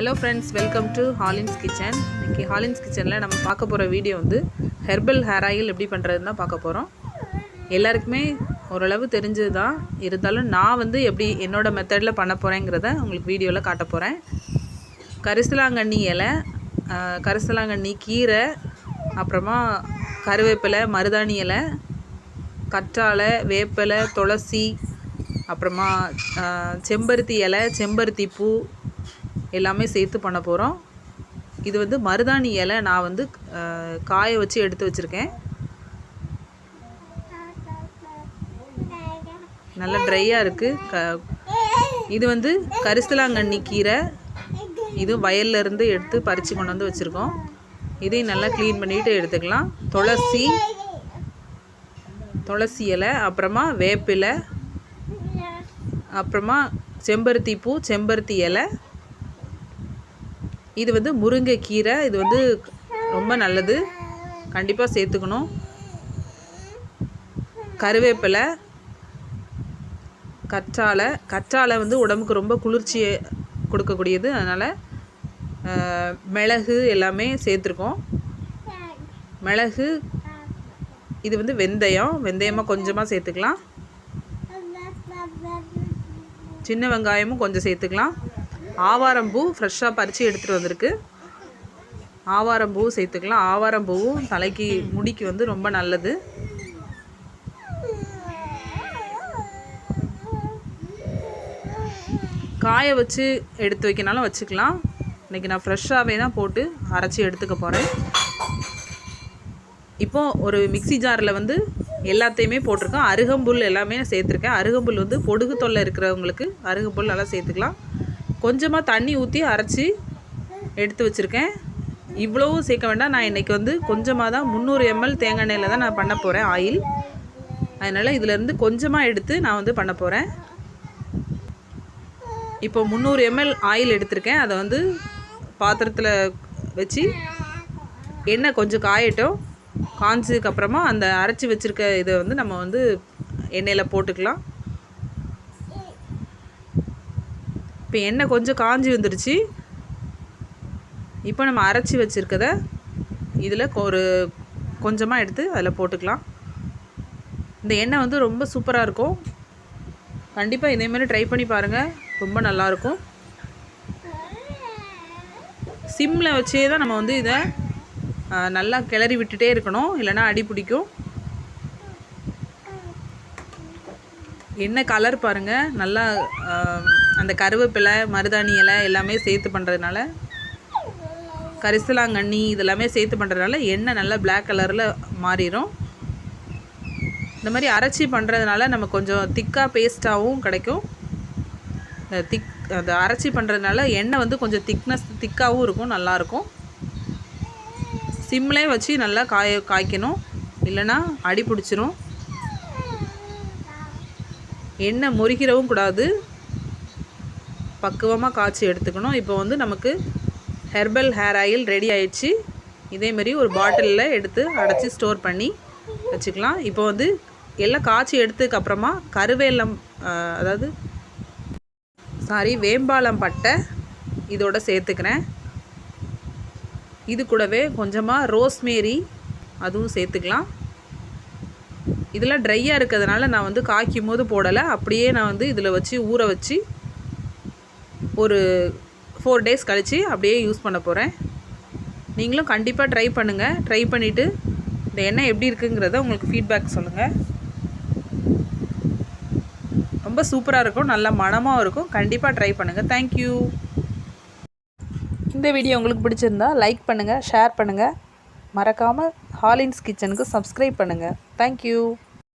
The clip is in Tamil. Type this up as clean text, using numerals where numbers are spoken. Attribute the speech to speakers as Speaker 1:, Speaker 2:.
Speaker 1: Hello friends, welcome to ஹாலின்ஸ் kitchen. இன்றைக்கி ஹாலின்ஸ் கிச்சனில் நம்ம பார்க்க போகிற வீடியோ வந்து ஹெர்பல் ஹேர் ஆயில் எப்படி பண்ணுறதுன்னு தான் பார்க்க போகிறோம். எல்லாருக்குமே ஓரளவு தெரிஞ்சது தான், இருந்தாலும் நான் வந்து எப்படி என்னோடய மெத்தடில் பண்ண போகிறேங்கிறத உங்களுக்கு வீடியோவில் காட்ட போகிறேன். கரிசலாங்கண்ணி இலை, கரிசலாங்கண்ணி கீரை, அப்புறமா கருவேப்பிலை, மருதாணி இலை, கற்றாழை, வேப்பிலை, துளசி, அப்புறமா செம்பருத்தி இலை, செம்பருத்தி பூ எல்லாமே சேர்த்து பண்ண போகிறோம். இது வந்து மருதாணி இலை நான் வந்து காய வச்சு எடுத்து வச்சுருக்கேன். நல்லா ட்ரையாக இருக்குது. இது வந்து கரிசலாங்கண்ணி கீரை, இது வயல்லேருந்து எடுத்து பறித்து கொண்டு வந்து வச்சுருக்கோம். இதையும் நல்லா க்ளீன் பண்ணிவிட்டு எடுத்துக்கலாம். துளசி இலை, அப்புறமா வேப்பிலை, அப்புறமா செம்பருத்தி பூ, செம்பருத்தி இலை, இது வந்து முருங்கைக்கீரை. இது வந்து ரொம்ப நல்லது, கண்டிப்பாக சேர்த்துக்கணும். கருவேப்பிலை, கற்றாழை வந்து உடம்புக்கு ரொம்ப குளிர்ச்சியை கொடுக்கக்கூடியது, அதனால் மிளகு எல்லாமே சேர்த்துருக்கோம். மிளகு, இது வந்து வெந்தயமாக கொஞ்சமாக சேர்த்துக்கலாம். சின்ன வெங்காயமும் கொஞ்சம் சேர்த்துக்கலாம். ஆவாரம்பூ ஃப்ரெஷ்ஷாக பறித்து எடுத்துகிட்டு வந்திருக்கு, ஆவாரம்பூ சேர்த்துக்கலாம். ஆவாரம்பூவும் தலைக்கு முடிக்கு வந்து ரொம்ப நல்லது. காய வச்சு எடுத்து வைக்கனாலும் வச்சுக்கலாம். இன்றைக்கி நான் ஃப்ரெஷ்ஷாகவே தான் போட்டு அரைச்சி எடுத்துக்க போகிறேன். இப்போது ஒரு மிக்ஸி ஜாரில் வந்து எல்லாத்தையுமே போட்டிருக்கேன். அருகம்புல் எல்லாமே சேர்த்துருக்கேன். அருகம்புல் வந்து பொடுகு தொல்லை இருக்கிறவங்களுக்கு அருகம்புல் நல்லா சேர்த்துக்கலாம். கொஞ்சமாக தண்ணி ஊற்றி அரைச்சி எடுத்து வச்சுருக்கேன். இவ்வளவும் சேர்க்க வேண்டாம். நான் இன்றைக்கி வந்து கொஞ்சமாக தான் 300 ml தேங்காய் எண்ணெயில் தான் நான் பண்ண போகிறேன் ஆயில். அதனால் இதிலேருந்து கொஞ்சமாக எடுத்து நான் வந்து பண்ண போகிறேன். இப்போ 300 ml ஆயில் எடுத்திருக்கேன். அதை வந்து பாத்திரத்தில் வச்சு எண்ணெய் கொஞ்சம் காயட்டும். காய்ச்சதுக்கப்புறமா அந்த அரைச்சி வச்சுருக்க இதை வந்து நம்ம வந்து எண்ணெயில் போட்டுக்கலாம். இப்போ எண்ணெய் கொஞ்சம் காஞ்சி வந்துடுச்சு. இப்போ நம்ம அரைச்சி வச்சுருக்கத இதில் கொஞ்சமாக எடுத்து அதில் போட்டுக்கலாம். இந்த எண்ணெய் வந்து ரொம்ப சூப்பராக இருக்கும். கண்டிப்பாக இதேமாதிரி ட்ரை பண்ணி பாருங்கள், ரொம்ப நல்லாயிருக்கும். சிம்மில் வச்சே தான் நம்ம வந்து இதை நல்லா கிளறி விட்டுட்டே இருக்கணும், இல்லைனா அடி பிடிக்கும். எண்ணெய் கலர் பாருங்கள், நல்லா அந்த கருவேப்பிலை, மருதாணி இலை எல்லாமே சேர்த்து பண்ணுறதுனால, கரிசலாங்கண்ணி இதெல்லாமே சேர்த்து பண்ணுறதுனால எண்ணெய் நல்லா பிளாக் கலரில் மாறிடும். இந்த மாதிரி அரைச்சி பண்ணுறதுனால நம்ம கொஞ்சம் திக்காக பேஸ்ட்டாகவும் கிடைக்கும். அந்த அரைச்சி பண்ணுறதுனால எண்ணெய் வந்து கொஞ்சம் திக்காகவும் இருக்கும், நல்லாயிருக்கும். சிம்லேயே வச்சு நல்லா காய்க்கணும், இல்லைன்னா அடி பிடிச்சிரும். எண்ணெய் முறிக்கிறவும் கூடாது, பக்குவமாக காய்ச்சி எடுத்துக்கணும். இப்போ வந்து நமக்கு ஹெர்பல் ஹேர் ஆயில் ரெடி ஆயிடுச்சு. இதேமாரி ஒரு பாட்டிலில் எடுத்து அடைச்சி ஸ்டோர் பண்ணி வச்சுக்கலாம். இப்போ வந்து எல்லாம் காய்ச்சி எடுத்ததுக்கப்புறமா வேம்பாலம் பட்டை இதோட சேர்த்துக்கிறேன். இது கூடவே கொஞ்சமாக ரோஸ்மேரி அதுவும் சேர்த்துக்கலாம். இதெல்லாம் ட்ரையாக இருக்கிறதுனால நான் வந்து காய்க்கும் போது போடலை, அப்படியே நான் வந்து இதில் வச்சு ஊற வச்சு ஒரு 4 days கழித்து அப்படியே யூஸ் பண்ண போகிறேன். நீங்களும் கண்டிப்பாக ட்ரை பண்ணுங்கள். ட்ரை பண்ணிவிட்டு இந்த எண்ணெய் எப்படி இருக்குங்கிறத உங்களுக்கு ஃபீட்பேக் சொல்லுங்கள். ரொம்ப சூப்பராக இருக்கும், நல்ல மணமாகவும் இருக்கும். கண்டிப்பாக ட்ரை பண்ணுங்கள். தேங்க்யூ. இந்த வீடியோ உங்களுக்கு பிடிச்சிருந்தா லைக் பண்ணுங்கள், ஷேர் பண்ணுங்கள். மறக்காமல் ஹாலின்ஸ் கிச்சனுக்கு சப்ஸ்கிரைப் பண்ணுங்கள். தேங்க்யூ.